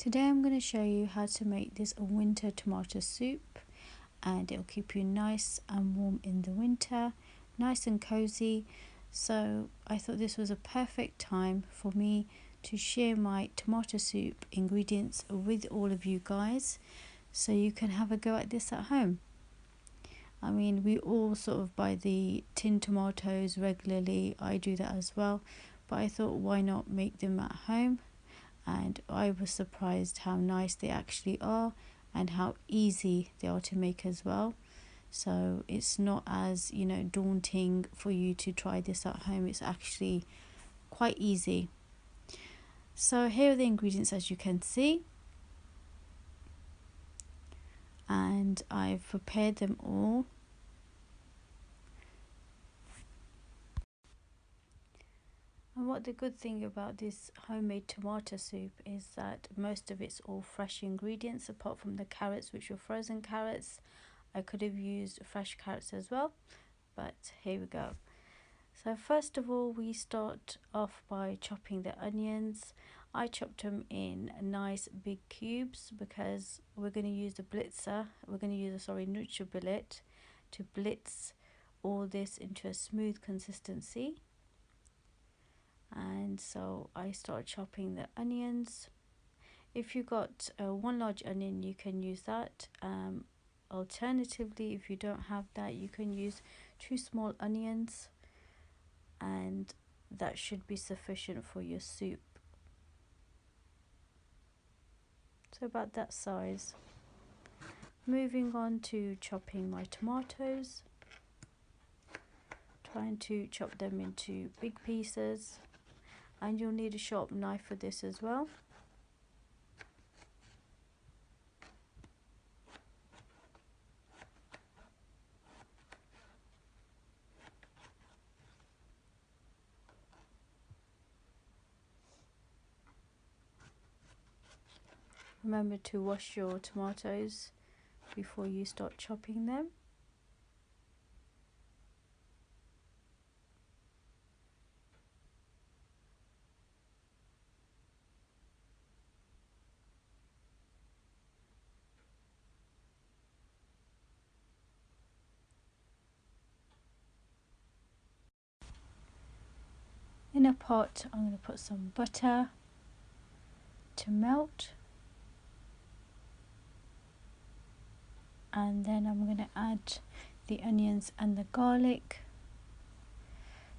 Today I'm going to show you how to make this winter tomato soup, and it'll keep you nice and warm in the winter, nice and cozy. So I thought this was a perfect time for me to share my tomato soup ingredients with all of you guys, so you can have a go at this at home. I mean, we all sort of buy the tin tomatoes regularly. I do that as well, but I thought, why not make them at home? And I was surprised how nice they actually are and how easy they are to make as well. So it's not as, daunting for you to try this at home. It's actually quite easy. So here are the ingredients, as you can see, and I've prepared them all. And what the good thing about this homemade tomato soup is that most of it's all fresh ingredients, apart from the carrots, which were frozen carrots. I could have used fresh carrots as well, but here we go. So first of all, we start off by chopping the onions. I chopped them in nice big cubes because we're going to use the blitzer. We're going to use a NutriBullet to blitz all this into a smooth consistency. And so I start chopping the onions. If you got one large onion, you can use that. Alternatively, if you don't have that, you can use 2 small onions, and that should be sufficient for your soup. So about that size. Moving on to chopping my tomatoes. Trying to chop them into big pieces, and you'll need a sharp knife for this as well. Remember to wash your tomatoes before you start chopping them. In a pot, I'm going to put some butter to melt, and then I'm going to add the onions and the garlic.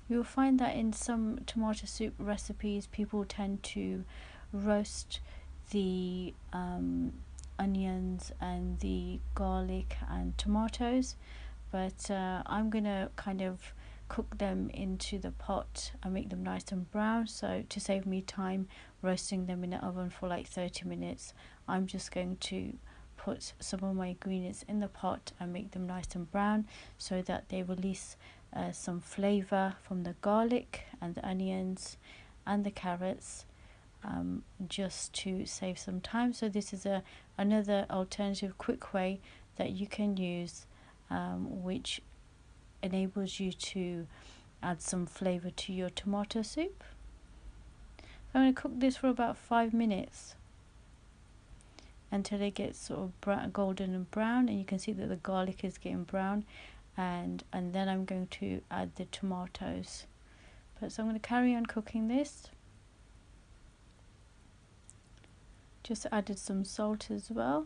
You'll find that in some tomato soup recipes, people tend to roast the onions and the garlic and tomatoes, but I'm going to kind of cook them into the pot and make them nice and brown. So to save me time roasting them in the oven for like 30 minutes, I'm just going to put some of my ingredients in the pot and make them nice and brown, so that they release some flavor from the garlic and the onions and the carrots, just to save some time. So this is another alternative quick way that you can use, which enables you to add some flavor to your tomato soup. So I'm going to cook this for about 5 minutes until it gets sort of golden and brown, and you can see that the garlic is getting brown, and then I'm going to add the tomatoes. So I'm going to carry on cooking this. Just added some salt as well,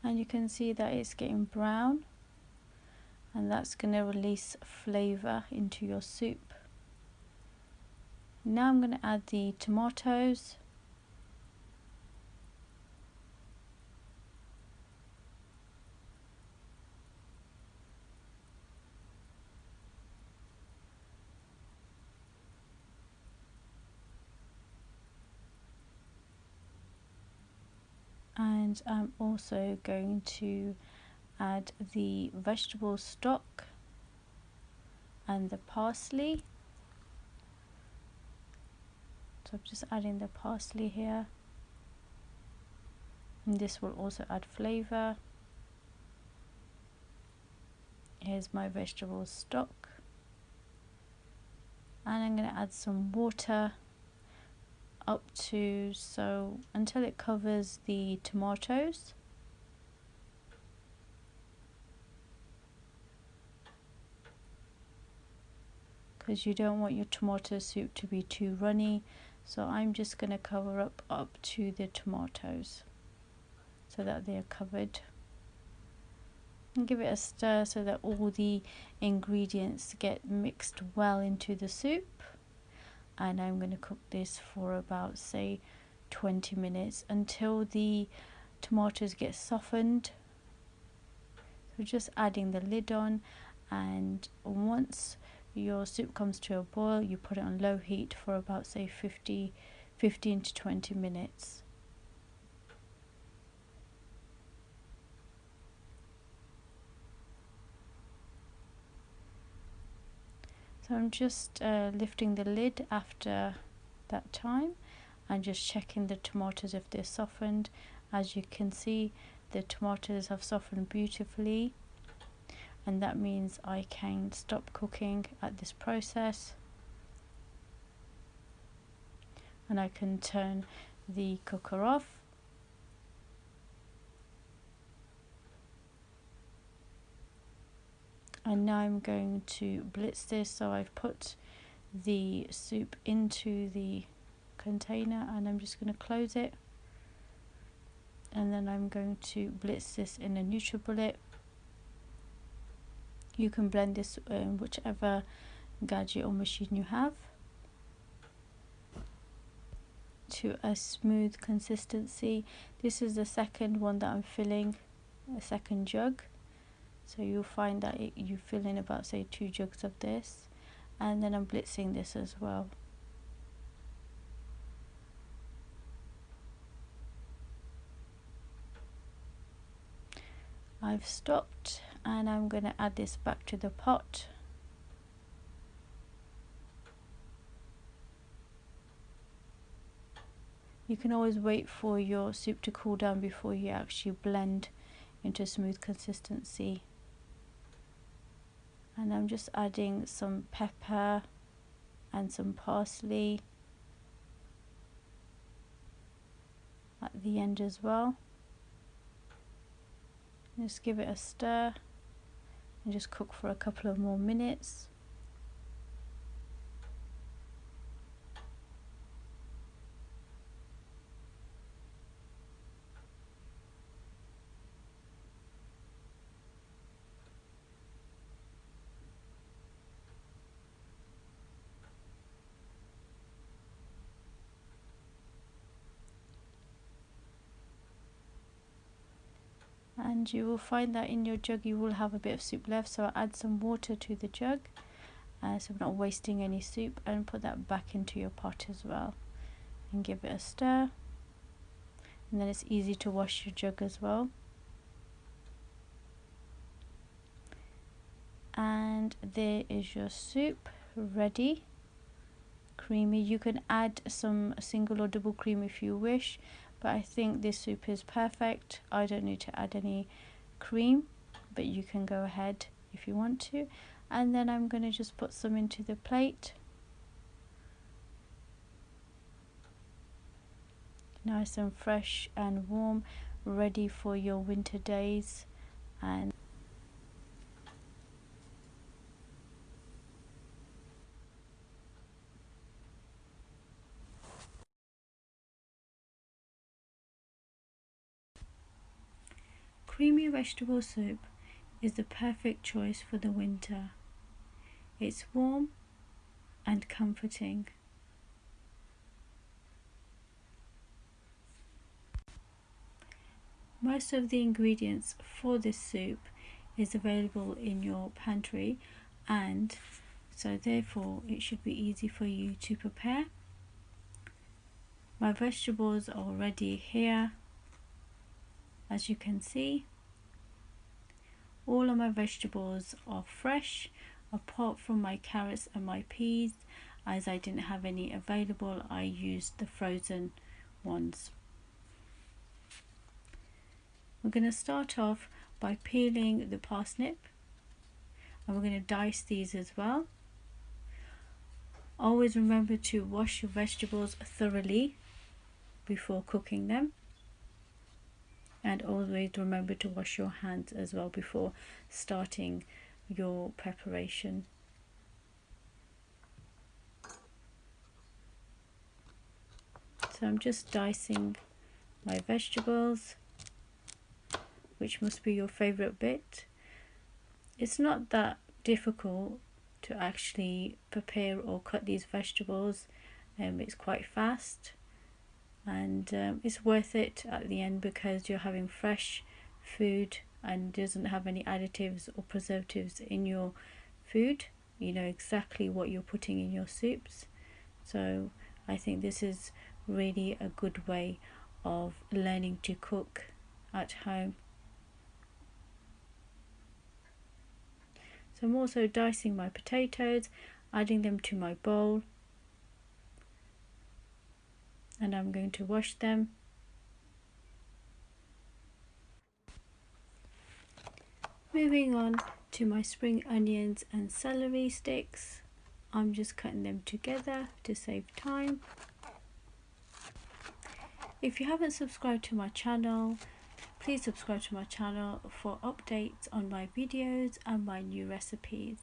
and you can see that it's getting brown, and that's going to release flavor into your soup. Now I'm going to add the tomatoes. And I'm also going to add the vegetable stock and the parsley. So I'm just adding the parsley here, and this will also add flavor. Here's my vegetable stock, and I'm going to add some water up to, so until it covers the tomatoes. Because you don't want your tomato soup to be too runny, so I'm just going to cover up to the tomatoes so that they're covered, and give it a stir so that all the ingredients get mixed well into the soup. And I'm going to cook this for about, say, 20 minutes until the tomatoes get softened. So just adding the lid on, and once your soup comes to a boil, you put it on low heat for about, say, 15 to 20 minutes. So I'm just lifting the lid after that time and just checking the tomatoes if they're softened. As you can see, the tomatoes have softened beautifully, and that means I can stop cooking at this process, and I can turn the cooker off. And now I'm going to blitz this. So I've put the soup into the container, and I'm just going to close it, and then I'm going to blitz this in a NutriBullet. You can blend this in whichever gadget or machine you have to a smooth consistency. This is the second one that I'm filling, a second jug. So you'll find that you fill in about, say, 2 jugs of this, and then I'm blitzing this as well. I've stopped, and I'm going to add this back to the pot. You can always wait for your soup to cool down before you actually blend into a smooth consistency. And I'm just adding some pepper and some parsley at the end as well. Just give it a stir and just cook for a couple of more minutes. And you will find that in your jug you will have a bit of soup left, so I'll add some water to the jug so I'm not wasting any soup, and put that back into your pot as well, and give it a stir, and then it's easy to wash your jug as well. And there is your soup ready, creamy. You can add some single or double cream if you wish, but I think this soup is perfect. I don't need to add any cream, but you can go ahead if you want to. And then I'm going to just put some into the plate. Nice and fresh and warm, ready for your winter days. And creamy vegetable soup is the perfect choice for the winter. It's warm and comforting. Most of the ingredients for this soup is available in your pantry, and so therefore it should be easy for you to prepare. My vegetables are already here, as you can see. All of my vegetables are fresh, apart from my carrots and my peas. As I didn't have any available, I used the frozen ones. We're going to start off by peeling the parsnip, and we're going to dice these as well. Always remember to wash your vegetables thoroughly before cooking them, and always remember to wash your hands as well before starting your preparation. So I'm just dicing my vegetables, which must be your favorite bit. It's not that difficult to actually prepare or cut these vegetables. It's quite fast, and it's worth it at the end because you're having fresh food and doesn't have any additives or preservatives in your food. You know exactly what you're putting in your soups. So I think this is really a good way of learning to cook at home. So I'm also dicing my potatoes, adding them to my bowl, and I'm going to wash them. Moving on to my spring onions and celery sticks. I'm just cutting them together to save time. If you haven't subscribed to my channel, please subscribe to my channel for updates on my videos and my new recipes.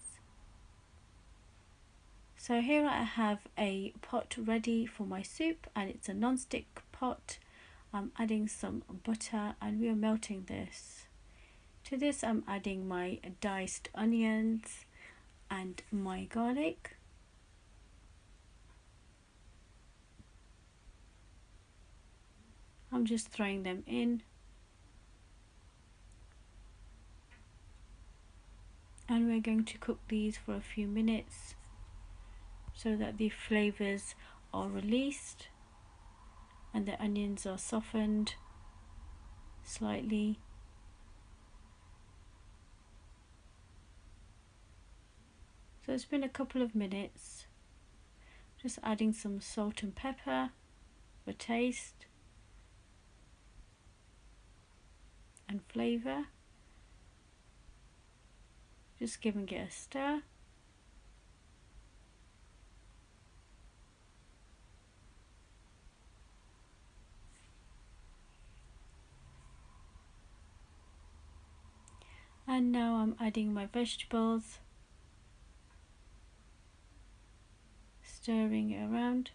So here I have a pot ready for my soup, and it's a non-stick pot. I'm adding some butter and we are melting this. To this I'm adding my diced onions and my garlic. I'm just throwing them in, and we're going to cook these for a few minutes so that the flavors are released and the onions are softened slightly. So it's been a couple of minutes. Just adding some salt and pepper for taste and flavour. Just giving it a stir. And now I'm adding my vegetables, stirring it around.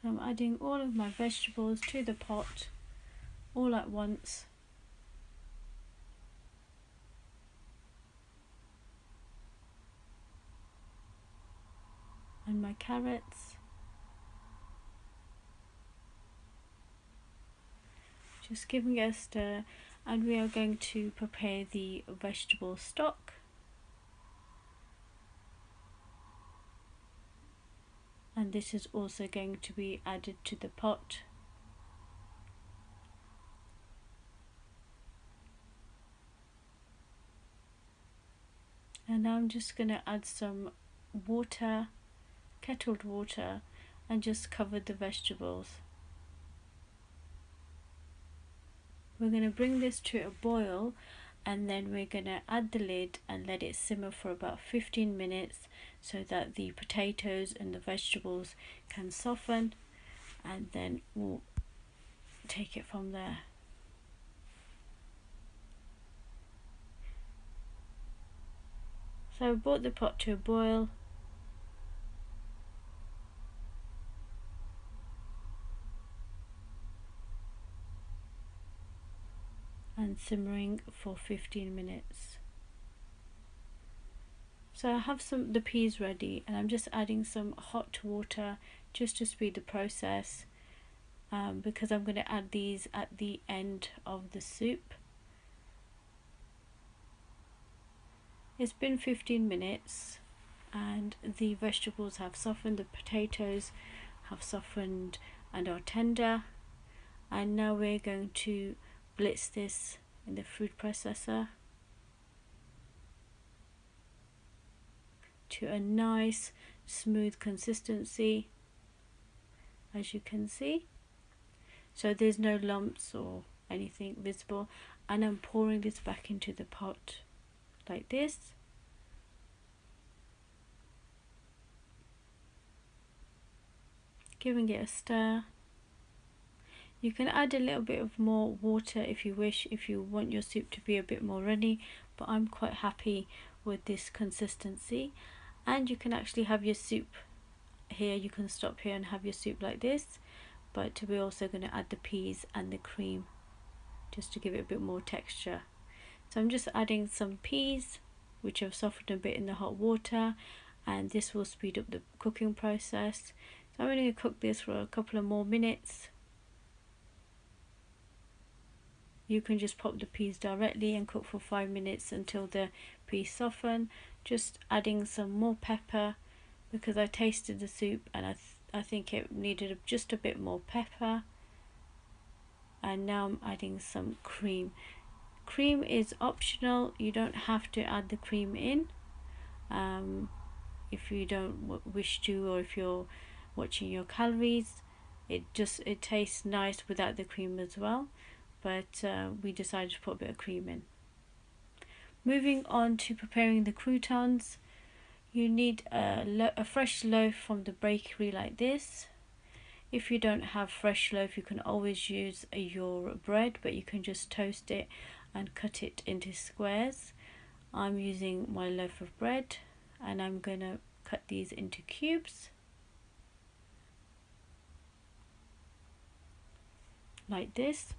I'm adding all of my vegetables to the pot all at once. And my carrots. Just giving it a stir, and we are going to prepare the vegetable stock. And this is also going to be added to the pot. And now I'm just going to add some water, kettled water, and just cover the vegetables. We're going to bring this to a boil, and then we're going to add the lid and let it simmer for about 15 minutes so that the potatoes and the vegetables can soften, and then we'll take it from there. So I've brought the pot to a boil. And simmering for 15 minutes. So I have the peas ready, and I'm just adding some hot water just to speed the process, because I'm going to add these at the end of the soup. It's been 15 minutes and the vegetables have softened, the potatoes have softened and are tender, and now we're going to blitz this in the food processor to a nice smooth consistency, as you can see. So there's no lumps or anything visible. And I'm pouring this back into the pot like this. Giving it a stir. You can add a little bit of more water if you wish, if you want your soup to be a bit more runny, but I'm quite happy with this consistency. And you can actually have your soup here, you can stop here and have your soup like this, but we're also going to add the peas and the cream just to give it a bit more texture. So I'm just adding some peas which have softened a bit in the hot water, and this will speed up the cooking process. So I'm going to cook this for a couple of more minutes. You can just pop the peas directly and cook for 5 minutes until the peas soften. Just adding some more pepper because I tasted the soup and I think it needed just a bit more pepper. And now I'm adding some cream. Cream is optional, you don't have to add the cream in if you don't wish to, or if you're watching your calories. It tastes nice without the cream as well, but we decided to put a bit of cream in. Moving on to preparing the croutons. You need a fresh loaf from the bakery like this. If you don't have fresh loaf, you can always use your bread, but you can just toast it and cut it into squares. I'm using my loaf of bread and I'm going to cut these into cubes like this.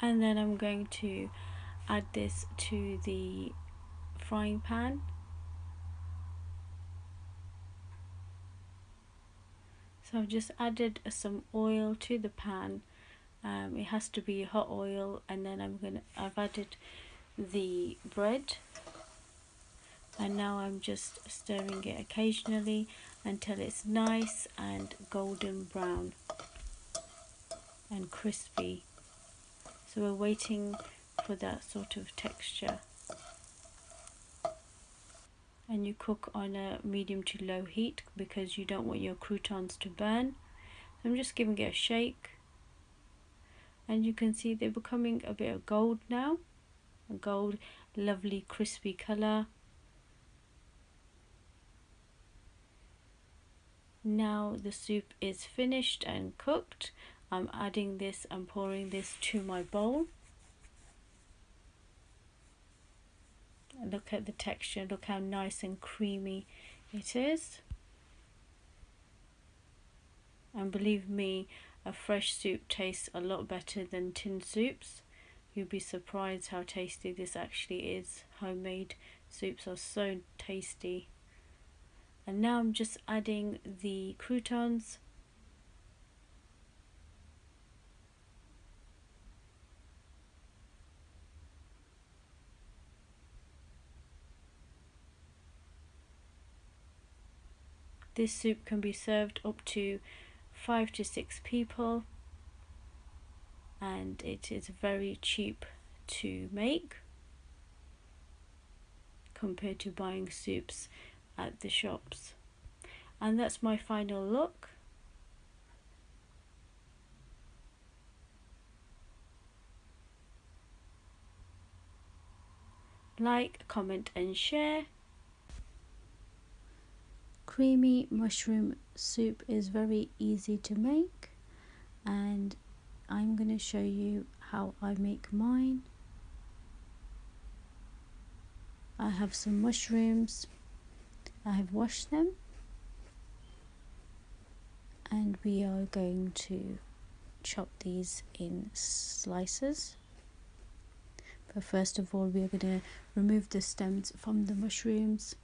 And then I'm going to add this to the frying pan. So I've just added some oil to the pan. It has to be hot oil, and then I've added the bread, and now I'm just stirring it occasionally until it's nice and golden brown and crispy. So we're waiting for that sort of texture, and you cook on a medium to low heat because you don't want your croutons to burn. So I'm just giving it a shake, and you can see they're becoming a bit of gold now, a gold lovely crispy colour. Now the soup is finished and cooked. I'm adding this and pouring this to my bowl. Look at the texture, look how nice and creamy it is. And believe me, a fresh soup tastes a lot better than tin soups. You'll be surprised how tasty this actually is. Homemade soups are so tasty. And now I'm just adding the croutons. This soup can be served up to 5 to 6 people, and it is very cheap to make compared to buying soups at the shops. And that's my final look. Like, comment and share. Creamy mushroom soup is very easy to make, and I'm going to show you how I make mine. I have some mushrooms. I have washed them, and we are going to chop these in slices. But first of all, we are going to remove the stems from the mushrooms.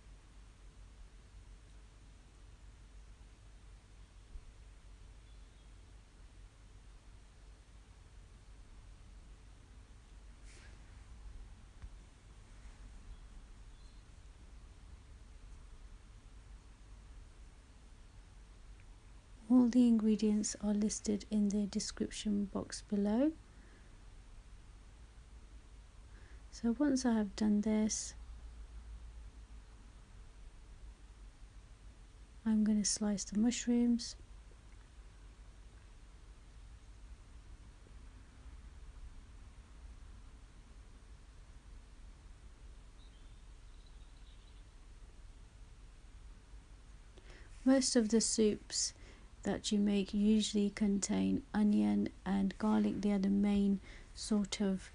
All the ingredients are listed in the description box below. So once I have done this, I'm going to slice the mushrooms. Most of the soups that you make usually contain onion and garlic. They are the main sort of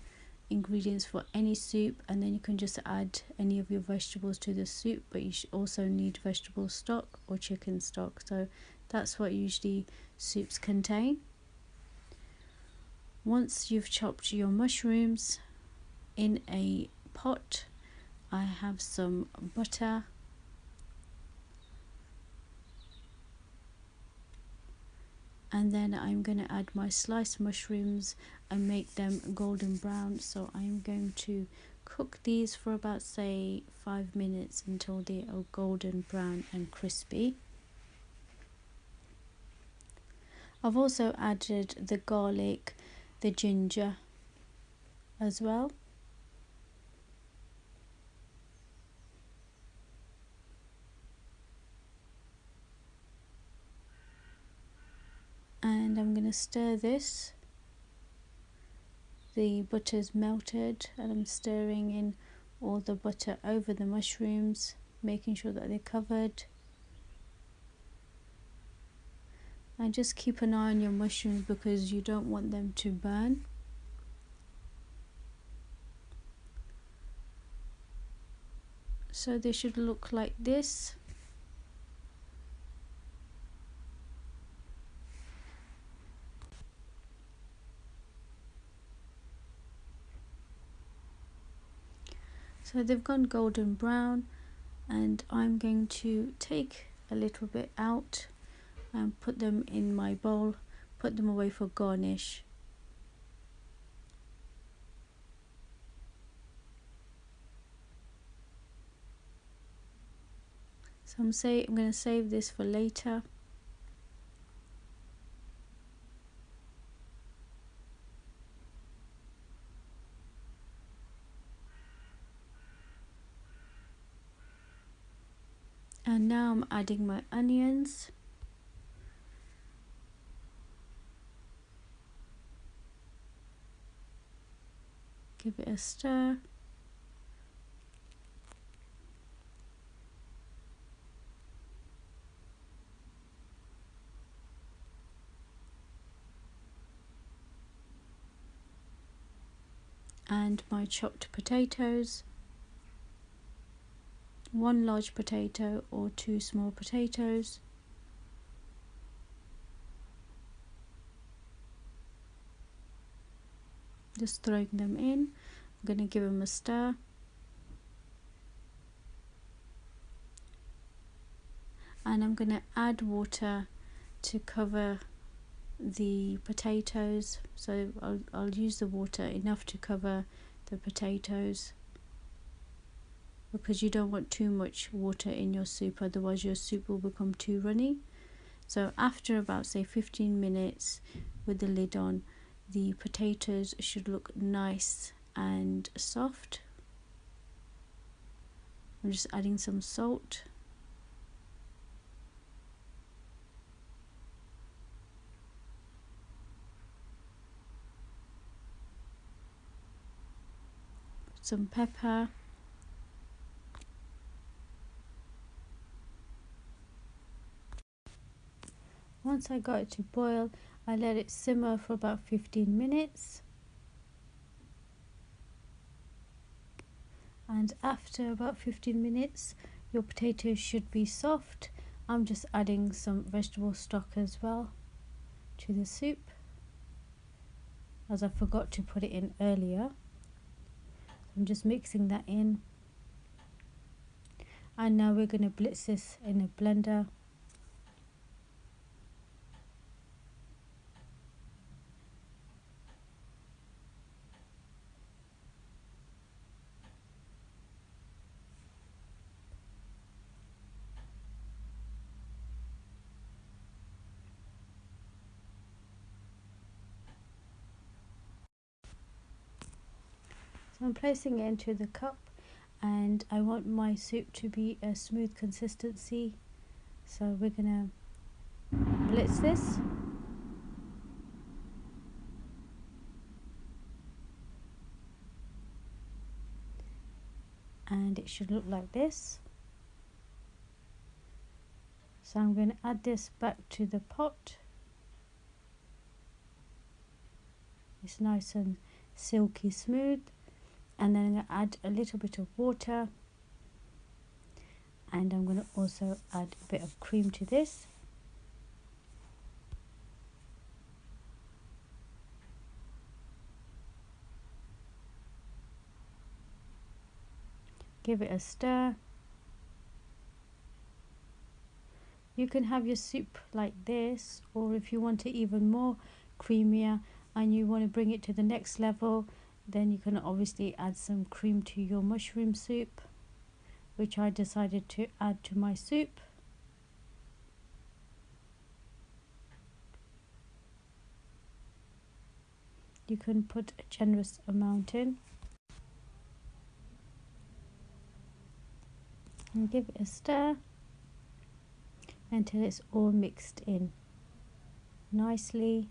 ingredients for any soup, and then you can just add any of your vegetables to the soup, but you should also need vegetable stock or chicken stock. So that's what usually soups contain. Once you've chopped your mushrooms in a pot, I have some butter, and then I'm going to add my sliced mushrooms and make them golden brown. So I'm going to cook these for about, say, 5 minutes until they are golden brown and crispy. I've also added the garlic, the ginger as well. And I'm going to stir this. The butter's melted and I'm stirring in all the butter over the mushrooms, making sure that they're covered. And just keep an eye on your mushrooms because you don't want them to burn. So they should look like this. So they've gone golden brown, and I'm going to take a little bit out and put them in my bowl, put them away for garnish. So I'm going to save this for later. And now I'm adding my onions. Give it a stir. And my chopped potatoes. 1 large potato or 2 small potatoes. Just throwing them in. I'm going to give them a stir. And I'm going to add water to cover the potatoes. So I'll use the water enough to cover the potatoes, because you don't want too much water in your soup, otherwise your soup will become too runny. So after about, say, 15 minutes with the lid on, the potatoes should look nice and soft. I'm just adding some salt. Some pepper. Once I got it to boil, I let it simmer for about 15 minutes. And after about 15 minutes, your potatoes should be soft. I'm just adding some vegetable stock as well to the soup, as I forgot to put it in earlier. I'm just mixing that in. And now we're going to blitz this in a blender. So I'm placing it into the cup, and I want my soup to be a smooth consistency, so we're gonna blitz this. And it should look like this. So I'm going to add this back to the pot. It's nice and silky smooth, and then I'm going to add a little bit of water, and I'm going to also add a bit of cream to this. Give it a stir. You can have your soup like this, or if you want it even more creamier and you want to bring it to the next level, then you can obviously add some cream to your mushroom soup, which I decided to add to my soup. You can put a generous amount in and give it a stir until it's all mixed in nicely.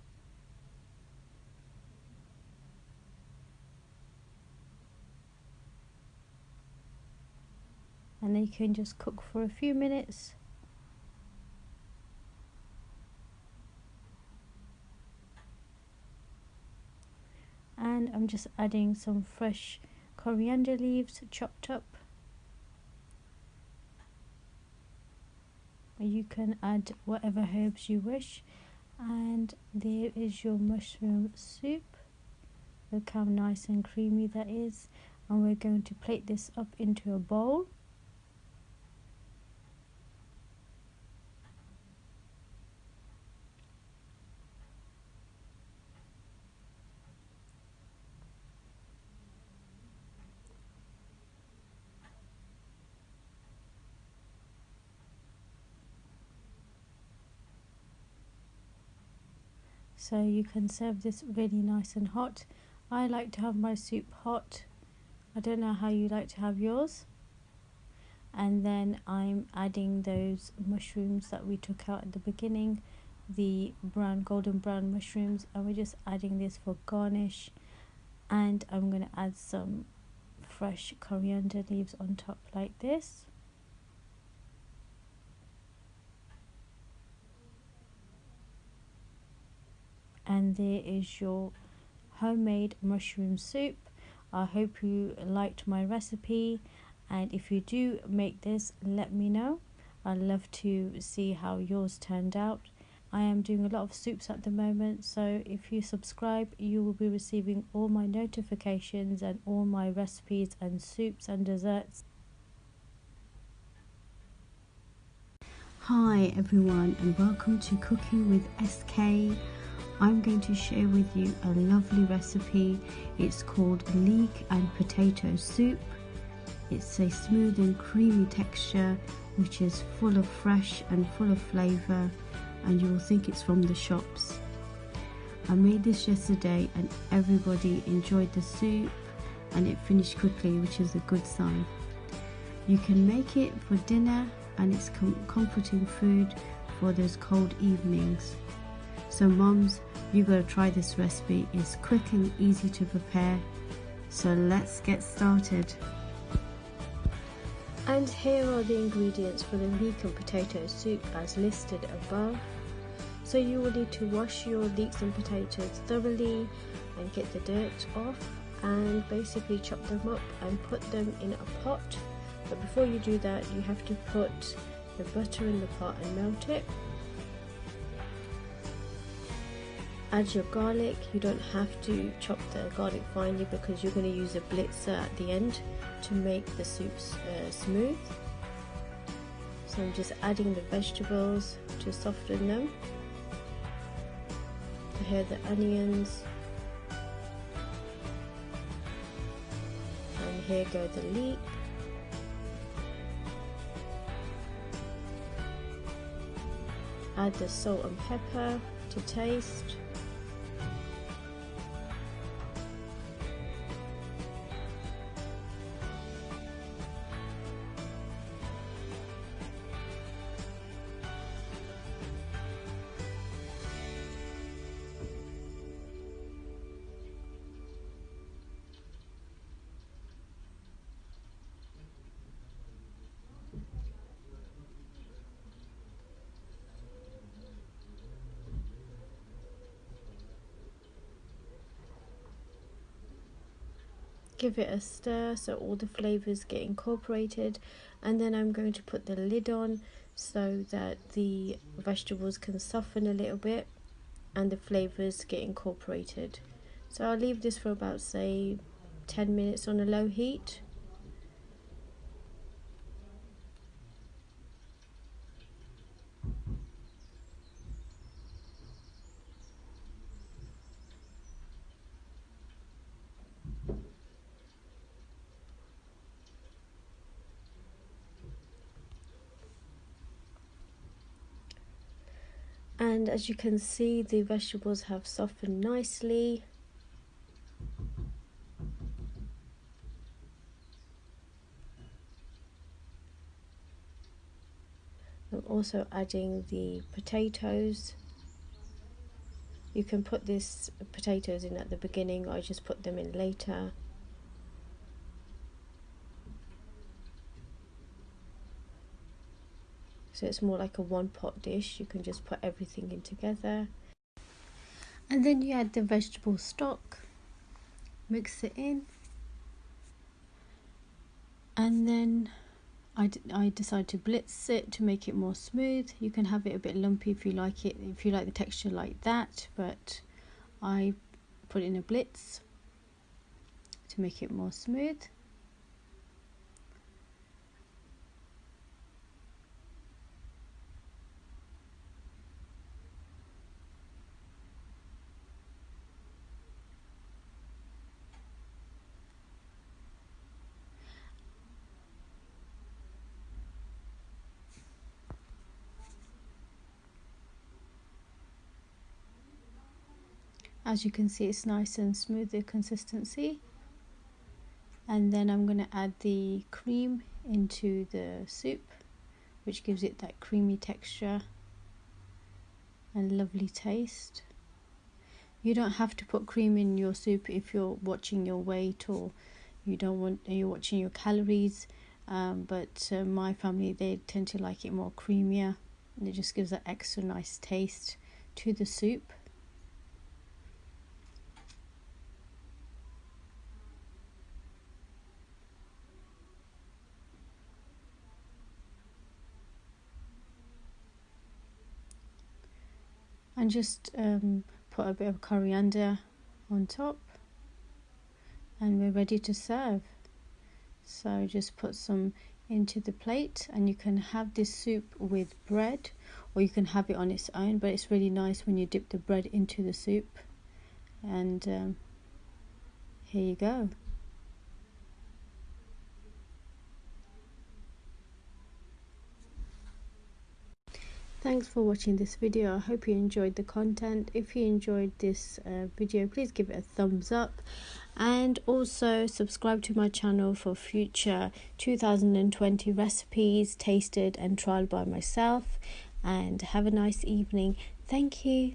And then you can just cook for a few minutes. And I'm just adding some fresh coriander leaves chopped up. You can add whatever herbs you wish. And there is your mushroom soup. Look how nice and creamy that is. And we're going to plate this up into a bowl. So you can serve this really nice and hot. I like to have my soup hot. I don't know how you like to have yours. And then I'm adding those mushrooms that we took out at the beginning, the golden brown mushrooms, and we're just adding this for garnish. And I'm going to add some fresh coriander leaves on top like this. And there is your homemade mushroom soup. I hope you liked my recipe, and if you do make this, let me know. I'd love to see how yours turned out. I am doing a lot of soups at the moment, so if you subscribe, you will be receiving all my notifications and all my recipes and soups and desserts. Hi everyone, and welcome to Cooking with SK. I'm going to share with you a lovely recipe. It's called leek and potato soup. It's a smooth and creamy texture, which is full of fresh and full of flavour, and you will think it's from the shops. I made this yesterday and everybody enjoyed the soup, and it finished quickly, which is a good sign. You can make it for dinner, and it's comforting food for those cold evenings. So moms, you gotta try this recipe. It's quick and easy to prepare. So let's get started. And here are the ingredients for the leek and potato soup as listed above. So you will need to wash your leeks and potatoes thoroughly and get the dirt off, and basically chop them up and put them in a pot. But before you do that, you have to put the butter in the pot and melt it. Add your garlic. You don't have to chop the garlic finely because you're going to use a blitzer at the end to make the soup smooth. So I'm just adding the vegetables to soften them. So here are the onions, and here go the leek. Add the salt and pepper to taste. Give it a stir so all the flavors get incorporated, and then I'm going to put the lid on so that the vegetables can soften a little bit and the flavors get incorporated. So I'll leave this for about, say, 10 minutes on a low heat. And as you can see, the vegetables have softened nicely. I'm also adding the potatoes. You can put these potatoes in at the beginning, or I just put them in later. So it's more like a one-pot dish. You can just put everything in together. And then you add the vegetable stock, mix it in. And then I decide to blitz it to make it more smooth. You can have it a bit lumpy if you like it, if you like the texture like that, but I put in a blitz to make it more smooth. As you can see, it's nice and smooth, the consistency. And then I'm going to add the cream into the soup, which gives it that creamy texture and lovely taste. You don't have to put cream in your soup if you're watching your weight or you're watching your calories, but my family, they tend to like it more creamier, and it just gives that extra nice taste to the soup. And just put a bit of coriander on top, and we're ready to serve. So just put some into the plate, and you can have this soup with bread, or you can have it on its own, but it's really nice when you dip the bread into the soup. And here you go. Thanks for watching this video. I hope you enjoyed the content. If you enjoyed this video, please give it a thumbs up, and also subscribe to my channel for future 2020 recipes tasted and trialed by myself. And have a nice evening. Thank you.